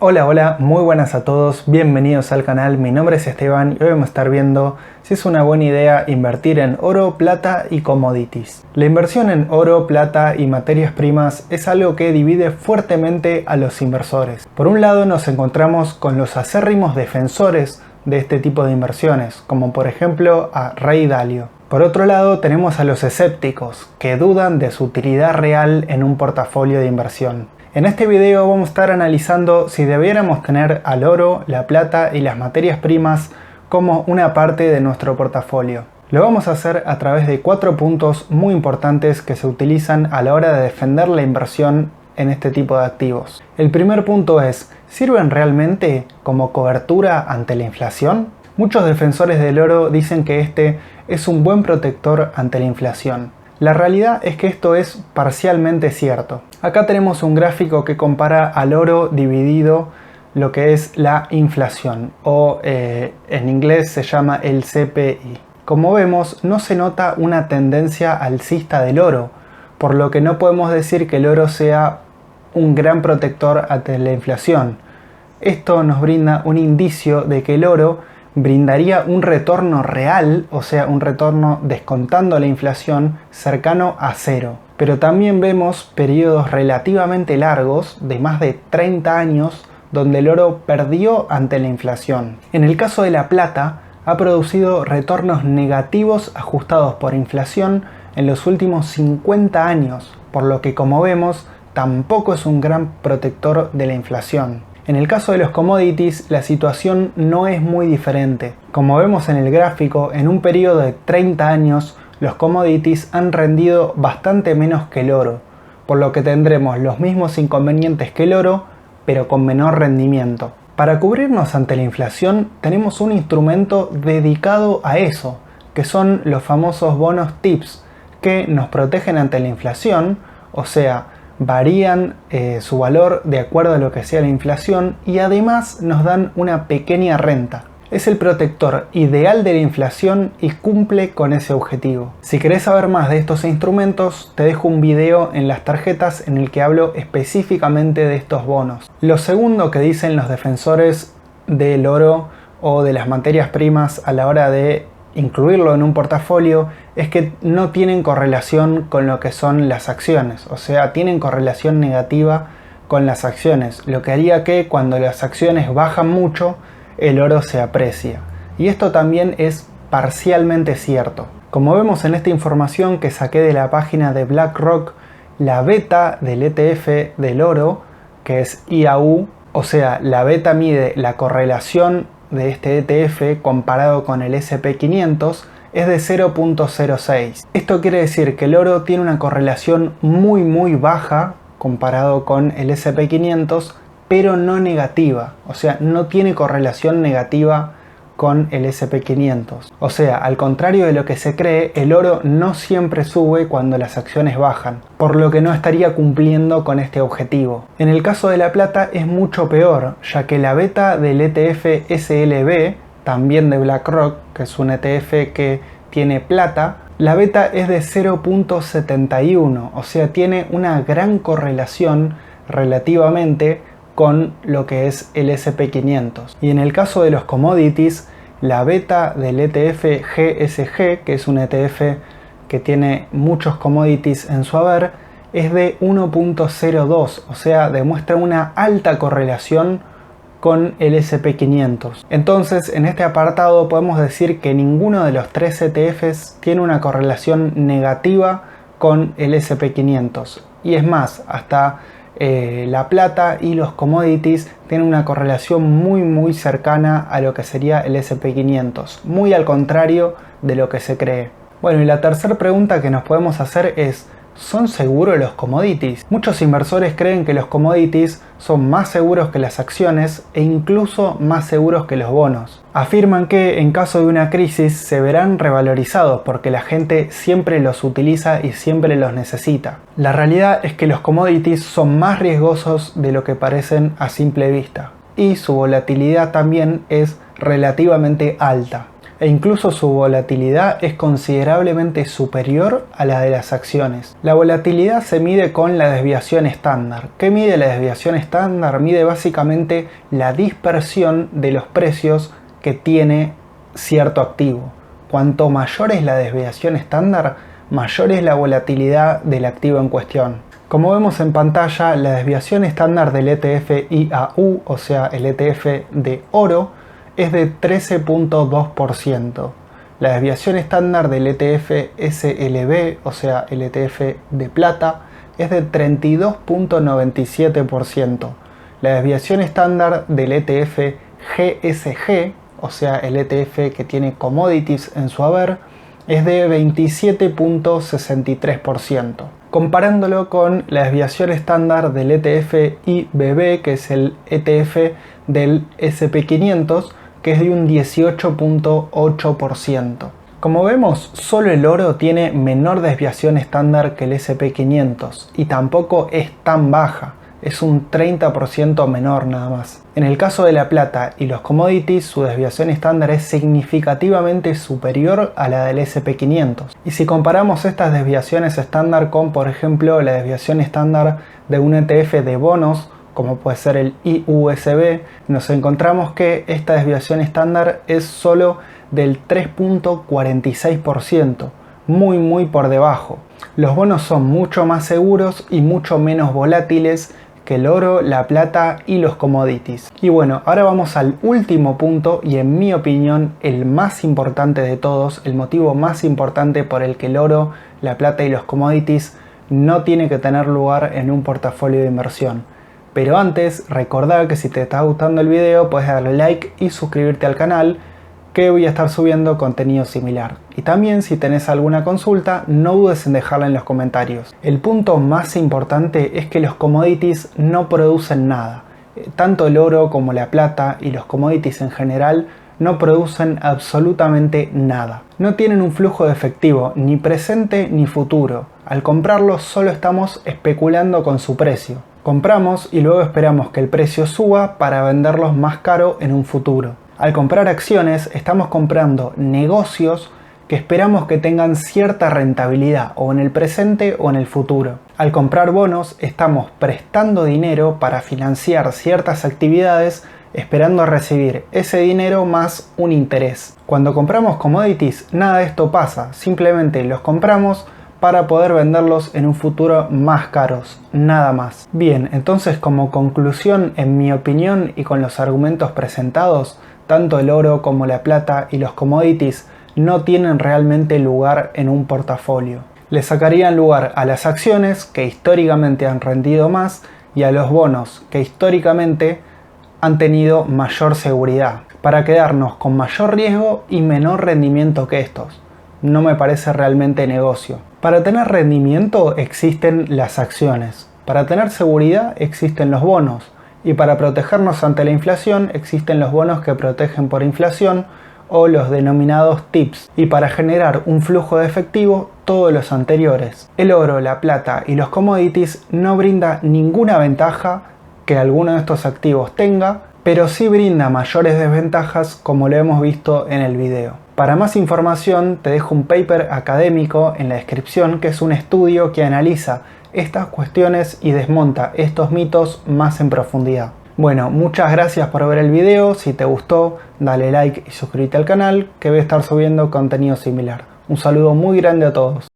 Hola, muy buenas a todos, bienvenidos al canal, mi nombre es Esteban y hoy vamos a estar viendo si es una buena idea invertir en oro, plata y commodities. La inversión en oro, plata y materias primas es algo que divide fuertemente a los inversores. Por un lado nos encontramos con los acérrimos defensores de este tipo de inversiones, como por ejemplo a Ray Dalio. Por otro lado tenemos a los escépticos, que dudan de su utilidad real en un portafolio de inversión. En este video vamos a estar analizando si debiéramos tener al oro, la plata y las materias primas como una parte de nuestro portafolio. Lo vamos a hacer a través de 4 puntos muy importantes que se utilizan a la hora de defender la inversión en este tipo de activos. El primer punto es, ¿sirven realmente como cobertura ante la inflación? Muchos defensores del oro dicen que este es un buen protector ante la inflación. La realidad es que esto es parcialmente cierto. Acá tenemos un gráfico que compara al oro dividido lo que es la inflación o en inglés se llama el CPI. Como vemos, no se nota una tendencia alcista del oro, por lo que no podemos decir que el oro sea un gran protector ante la inflación. Esto nos brinda un indicio de que el oro brindaría un retorno real, o sea, un retorno descontando la inflación cercano a cero. Pero también vemos periodos relativamente largos, de más de 30 años, donde el oro perdió ante la inflación. En el caso de la plata, ha producido retornos negativos ajustados por inflación en los últimos 50 años, por lo que como vemos, tampoco es un gran protector de la inflación. En el caso de los commodities, la situación no es muy diferente. Como vemos en el gráfico, en un periodo de 30 años, los commodities han rendido bastante menos que el oro, por lo que tendremos los mismos inconvenientes que el oro, pero con menor rendimiento. Para cubrirnos ante la inflación, tenemos un instrumento dedicado a eso, que son los famosos bonos TIPS, que nos protegen ante la inflación, o sea, varían su valor de acuerdo a lo que sea la inflación y además nos dan una pequeña renta. Es el protector ideal de la inflación y cumple con ese objetivo. Si querés saber más de estos instrumentos, te dejo un video en las tarjetas en el que hablo específicamente de estos bonos. Lo segundo que dicen los defensores del oro o de las materias primas a la hora de incluirlo en un portafolio es que no tienen correlación con lo que son las acciones, o sea, tienen correlación negativa con las acciones, lo que haría que cuando las acciones bajan mucho, el oro se aprecia. Y esto también es parcialmente cierto. Como vemos en esta información que saqué de la página de BlackRock, la beta del ETF del oro, que es IAU, o sea, la beta mide la correlación de este ETF comparado con el SP500 es de 0.06. Esto quiere decir que el oro tiene una correlación muy baja comparado con el SP500, pero no negativa, o sea, no tiene correlación negativa con el SP500. O sea, al contrario de lo que se cree, el oro no siempre sube cuando las acciones bajan, por lo que no estaría cumpliendo con este objetivo. En el caso de la plata es mucho peor, ya que la beta del ETF SLB, también de BlackRock, que es un ETF que tiene plata, la beta es de 0.71, o sea, tiene una gran correlación relativamente con lo que es el SP500. Y en el caso de los commodities, la beta del ETF GSG, que es un ETF que tiene muchos commodities en su haber, es de 1.02, o sea, demuestra una alta correlación con el SP500. Entonces, en este apartado podemos decir que ninguno de los 3 ETFs tiene una correlación negativa con el SP500. Y es más, hasta la plata y los commodities tienen una correlación muy cercana a lo que sería el SP500, muy al contrario de lo que se cree. Bueno, y la tercera pregunta que nos podemos hacer es, ¿son seguros los commodities? Muchos inversores creen que los commodities son más seguros que las acciones e incluso más seguros que los bonos. Afirman que en caso de una crisis se verán revalorizados porque la gente siempre los utiliza y siempre los necesita. La realidad es que los commodities son más riesgosos de lo que parecen a simple vista y su volatilidad también es relativamente alta. e incluso su volatilidad es considerablemente superior a la de las acciones. La volatilidad se mide con la desviación estándar. ¿Qué mide la desviación estándar? Mide básicamente la dispersión de los precios que tiene cierto activo. Cuanto mayor es la desviación estándar, mayor es la volatilidad del activo en cuestión. Como vemos en pantalla, la desviación estándar del ETF IAU, o sea el ETF de oro, es de 13.2%. La desviación estándar del ETF SLB, o sea el ETF de plata, es de 32.97%. La desviación estándar del ETF GSG, o sea el ETF que tiene commodities en su haber, es de 27.63%. Comparándolo con la desviación estándar del ETF IBB, que es el ETF del SP500, que es de un 18.8%. Como vemos, solo el oro tiene menor desviación estándar que el SP500 y tampoco es tan baja, es un 30% menor nada más. En el caso de la plata y los commodities, su desviación estándar es significativamente superior a la del SP500. Y si comparamos estas desviaciones estándar con, por ejemplo, la desviación estándar de un ETF de bonos, como puede ser el IUSB, nos encontramos que esta desviación estándar es solo del 3.46%, muy por debajo. Los bonos son mucho más seguros y mucho menos volátiles que el oro, la plata y los commodities. Y bueno, ahora vamos al último punto y en mi opinión el más importante de todos, el motivo más importante por el que el oro, la plata y los commodities no tiene que tener lugar en un portafolio de inversión. Pero antes, recordá que si te está gustando el video puedes darle like y suscribirte al canal, que voy a estar subiendo contenido similar. Y también si tenés alguna consulta, no dudes en dejarla en los comentarios. El punto más importante es que los commodities no producen nada. Tanto el oro como la plata y los commodities en general no producen absolutamente nada. No tienen un flujo de efectivo, ni presente ni futuro. Al comprarlos solo estamos especulando con su precio. Compramos y luego esperamos que el precio suba para venderlos más caro en un futuro. Al comprar acciones estamos comprando negocios que esperamos que tengan cierta rentabilidad o en el presente o en el futuro. Al comprar bonos estamos prestando dinero para financiar ciertas actividades esperando recibir ese dinero más un interés. Cuando compramos commodities nada de esto pasa, simplemente los compramos para poder venderlos en un futuro más caros, nada más. Bien, entonces como conclusión, en mi opinión y con los argumentos presentados, tanto el oro como la plata y los commodities no tienen realmente lugar en un portafolio. Le sacarían lugar a las acciones, que históricamente han rendido más, y a los bonos, que históricamente han tenido mayor seguridad, para quedarnos con mayor riesgo y menor rendimiento que estos. No me parece realmente negocio. Para tener rendimiento existen las acciones, para tener seguridad existen los bonos, y para protegernos ante la inflación existen los bonos que protegen por inflación o los denominados TIPS, y para generar un flujo de efectivo todos los anteriores. El oro, la plata y los commodities no brinda ninguna ventaja que alguno de estos activos tenga, pero sí brinda mayores desventajas como lo hemos visto en el video. Para más información te dejo un paper académico en la descripción que es un estudio que analiza estas cuestiones y desmonta estos mitos más en profundidad. Bueno, muchas gracias por ver el video. Si te gustó, dale like y suscríbete al canal que voy a estar subiendo contenido similar. Un saludo muy grande a todos.